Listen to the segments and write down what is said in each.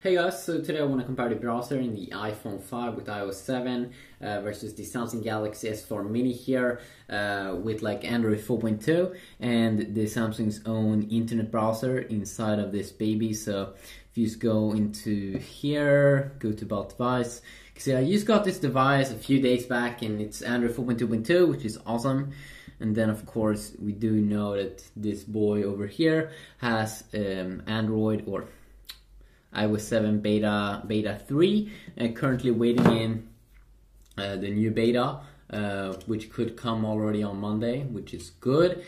Hey guys, so today I want to compare the browser in the iPhone 5 with iOS 7 versus the Samsung Galaxy S4 Mini here with like Android 4.2 and the Samsung's own internet browser inside of this baby. So if you just go into here, go to about device, you can see I just got this device a few days back and it's Android 4.2.2, which is awesome. And then of course we do know that this boy over here has Android or iOS 7 beta 3 and currently waiting in the new beta which could come already on Monday, which is good.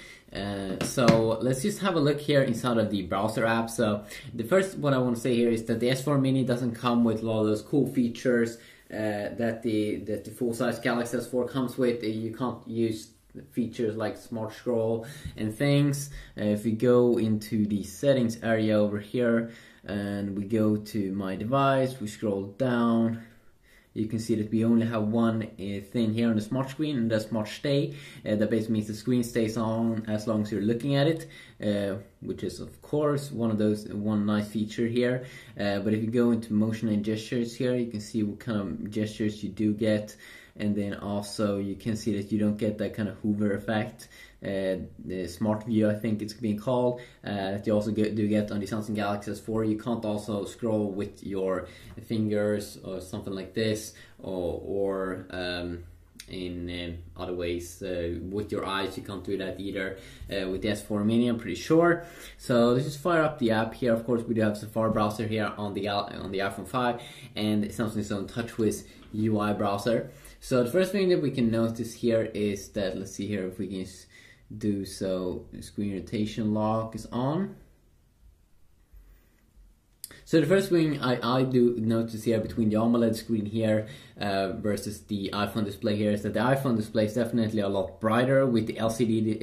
So let's just have a look here inside of the browser app. So the first what I want to say here is that the S4 Mini doesn't come with a lot of those cool features that the full-size Galaxy S4 comes with. You can't use features like smart scroll and things. If we go into the settings area over here and we go to my device, we scroll down, you can see that we only have one thing here on the smart screen, and that's smart stay. That basically means the screen stays on as long as you're looking at it, which is of course one nice feature here. But if you go into motion and gestures here, you can see what kind of gestures you do get. And then also you can see that you don't get that kind of hover effect, the smart view I think it's being called, that you also do get on the Samsung Galaxy S4. You can't also scroll with your fingers or something like this, or in other ways with your eyes. You can't do that either with the S4 Mini, I'm pretty sure. So let's just fire up the app here. Of course we do have Safari browser here on the iPhone 5 and Samsung's own TouchWiz UI browser. So the first thing that we can notice here is that, let's see here if we can do so, screen rotation lock is on. So the first thing I do notice here between the AMOLED screen here versus the iPhone display here is that the iPhone display is definitely a lot brighter with the LCD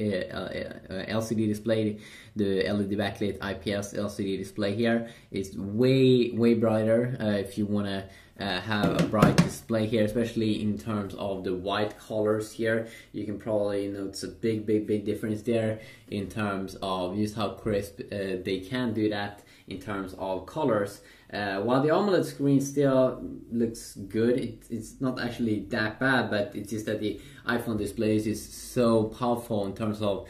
display. The LED backlit IPS LCD display here is way brighter. If you want to have a bright display here, especially in terms of the white colors here, you can probably notice a big difference there in terms of just how crisp they can do that in terms of colors. While the AMOLED screen still looks good, it's not actually that bad, but it's just that the iPhone displays is so powerful in terms of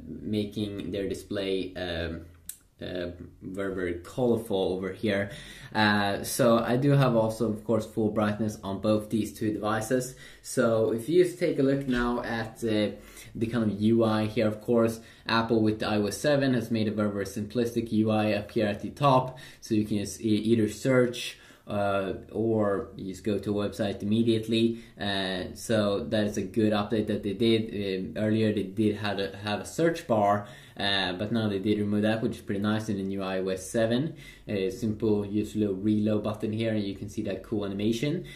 making their display very colorful over here. So I do have also of course full brightness on both these two devices. So if you just take a look now at the kind of UI here, of course Apple with the iOS 7 has made a very simplistic UI up here at the top, so you can just either search or you just go to a website immediately. So that is a good update that they did. Earlier they did have a search bar, but now they did remove that, which is pretty nice in the new iOS 7. Simple, use a little reload button here and you can see that cool animation,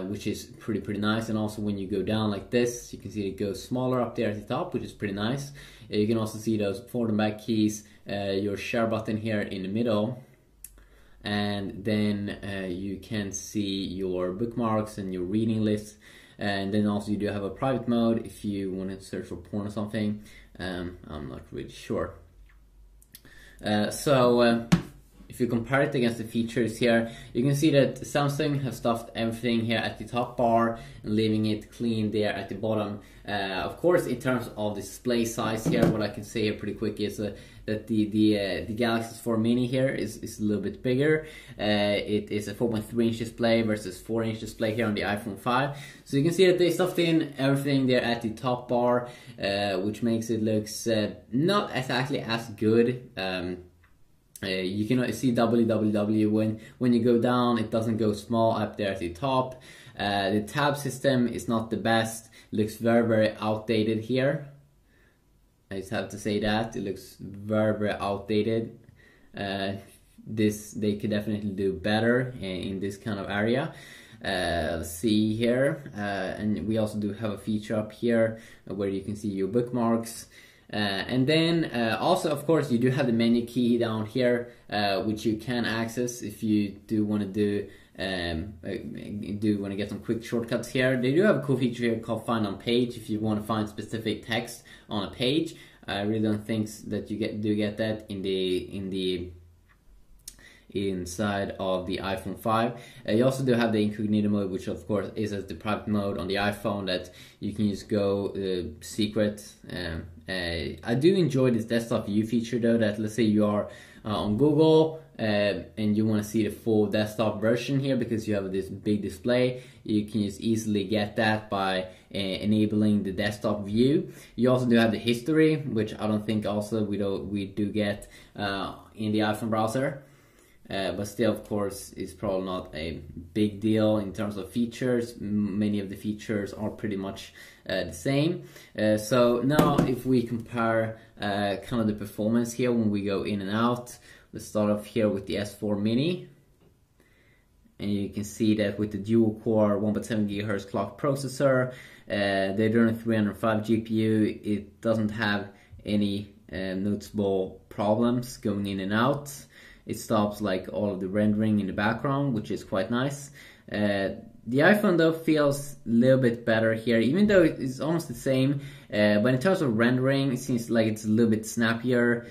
which is pretty nice. And also when you go down like this, you can see it goes smaller up there at the top, which is pretty nice. You can also see those forward and back keys, your share button here in the middle, and then you can see your bookmarks and your reading list. And then also you do have a private mode if you want to search for porn or something. I'm not really sure. If you compare it against the features here, you can see that Samsung have stuffed everything here at the top bar and leaving it clean there at the bottom. Of course, in terms of display size here, what I can say here pretty quick is that the Galaxy S4 Mini here is a little bit bigger. It is a 4.3-inch display versus 4-inch display here on the iPhone 5. So you can see that they stuffed in everything there at the top bar, which makes it looks not exactly as good. You can see www when you go down, it doesn't go small up there at the top. The tab system is not the best, looks very outdated here. I just have to say that it looks very outdated. They could definitely do better in this kind of area. Let's see here, and we also do have a feature up here where you can see your bookmarks. And then also of course you do have the menu key down here, which you can access if you do want to get some quick shortcuts here. They do have a cool feature here called Find on Page if you want to find specific text on a page. I really don't think that you get that in the inside of the iPhone 5. You also do have the incognito mode, which of course is as the private mode on the iPhone that you can just go secret. I do enjoy this desktop view feature though, that let's say you are on Google and you want to see the full desktop version here because you have this big display. You can just easily get that by enabling the desktop view. You also do have the history, which I don't think also we do get in the iPhone browser. But still, of course, it's probably not a big deal in terms of features. Many of the features are pretty much the same. So now if we compare kind of the performance here when we go in and out, let's start off here with the S4 Mini. And you can see that with the dual core 1.7 GHz clock processor, the Adreno 305 GPU, it doesn't have any noticeable problems going in and out. It stops like all of the rendering in the background, which is quite nice. The iPhone though feels a little bit better here, even though it's almost the same. But in terms of rendering, it seems like it's a little bit snappier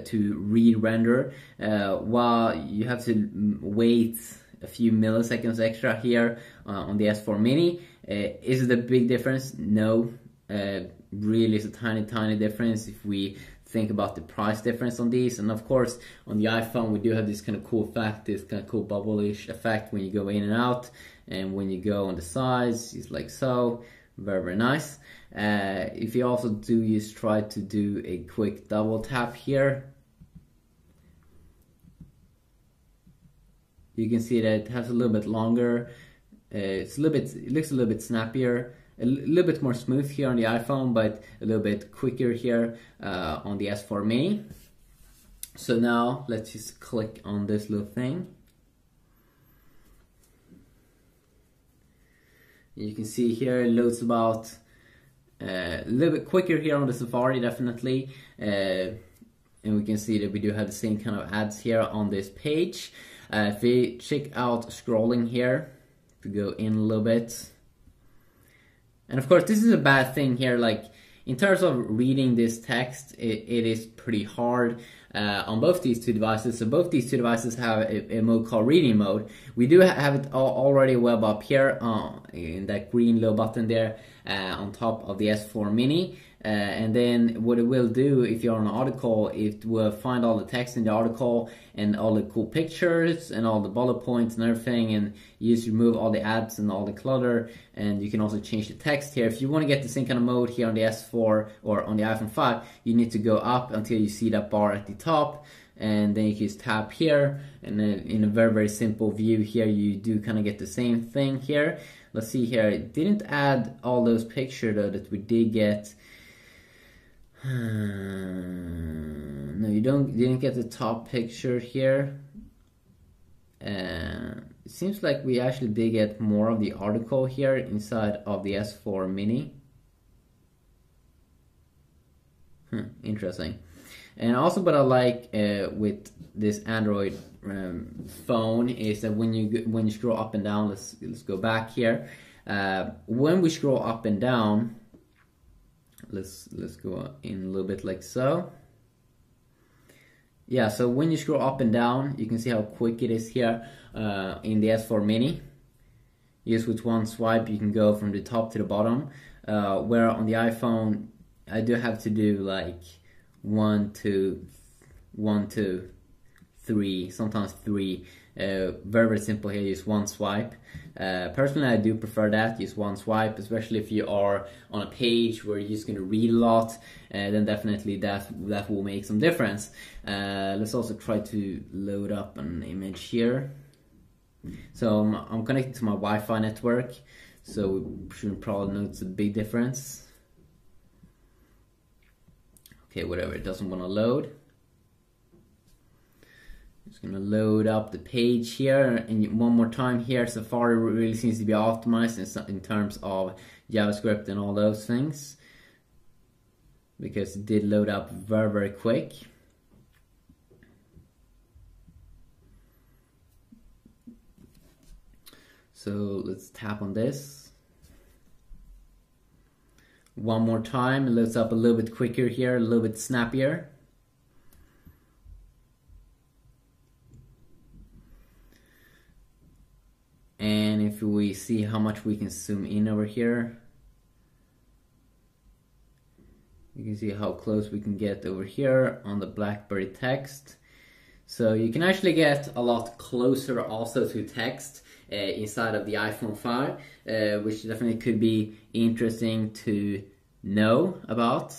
to re-render, while you have to wait a few milliseconds extra here on the S4 Mini. Is it a big difference? No, really it's a tiny difference if we think about the price difference on these. And of course on the iPhone we do have this kind of cool effect, this kind of cool bubble-ish effect when you go in and out, and when you go on the sides it's like so. Very nice. If you also do just try to do a quick double tap here, you can see that it has a little bit longer. It looks a little bit snappier, a little bit more smooth here on the iPhone, but a little bit quicker here on the S4 Mini. So now let's just click on this little thing. You can see here it loads about a little bit quicker here on the Safari, definitely. And we can see that we do have the same kind of ads here on this page. If we check out scrolling here, if we go in a little bit, and of course this is a bad thing here, like in terms of reading this text, it is pretty hard on both these two devices. So both these two devices have a mode called reading mode. We do have it already web up here in that green little button there on top of the S4 Mini. And then what it will do, if you're on an article, it will find all the text in the article and all the cool pictures and all the bullet points and everything, and you just remove all the ads and all the clutter, and you can also change the text here. If you want to get the same kind of mode here on the S4 or on the iPhone 5, you need to go up until you see that bar at the top, and then you can just tap here, and then in a very simple view here you do kind of get the same thing here. Let's see here, it didn't add all those pictures though that we did get. No, you didn't get the top picture here. It seems like we actually did get more of the article here inside of the S4 Mini. Interesting. And also what I like with this Android phone is that when you scroll up and down, let's go back here. When we scroll up and down, let's go in a little bit like so. Yeah, so when you scroll up and down, you can see how quick it is here in the S4 Mini. Just with one swipe you can go from the top to the bottom, where on the iPhone I do have to do like 1, 2, 3, sometimes 3. Very simple here, just one swipe. Personally I do prefer that, just one swipe, especially if you are on a page where you're just going to read a lot, then definitely that will make some difference. Let's also try to load up an image here. So I'm connected to my Wi-Fi network, so we should probably notice a big difference. Okay, whatever, it doesn't want to load. Just gonna load up the page here, and one more time here, Safari really seems to be optimized in terms of JavaScript and all those things, because it did load up very quick. So let's tap on this one more time. It loads up a little bit quicker here, a little bit snappier. And if we see how much we can zoom in over here, you can see how close we can get over here on the BlackBerry text. So you can actually get a lot closer also to text inside of the iPhone 5, which definitely could be interesting to know about.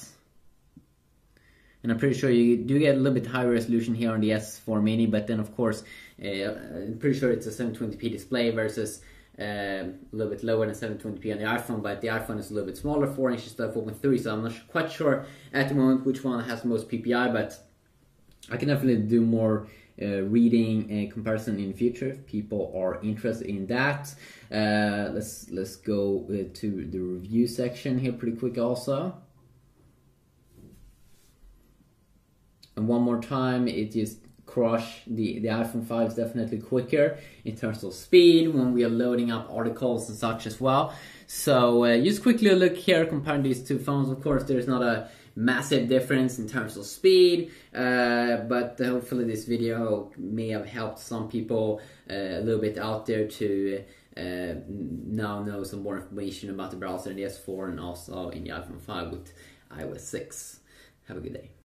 And I'm pretty sure you do get a little bit higher resolution here on the S4 Mini, but then of course, I'm pretty sure it's a 720p display versus a little bit lower than 720p on the iPhone, but the iPhone is a little bit smaller, 4 inches to 4.3, so I'm not quite sure at the moment which one has the most PPI, but I can definitely do more reading and comparison in the future if people are interested in that. Let's go to the review section here pretty quick also. And one more time, it just crush the iPhone 5 is definitely quicker in terms of speed when we are loading up articles and such as well. So just quickly look here, comparing these two phones. Of course, there's not a massive difference in terms of speed, but hopefully this video may have helped some people a little bit out there to now know some more information about the browser in the S4 and also in the iPhone 5 with iOS 6. Have a good day.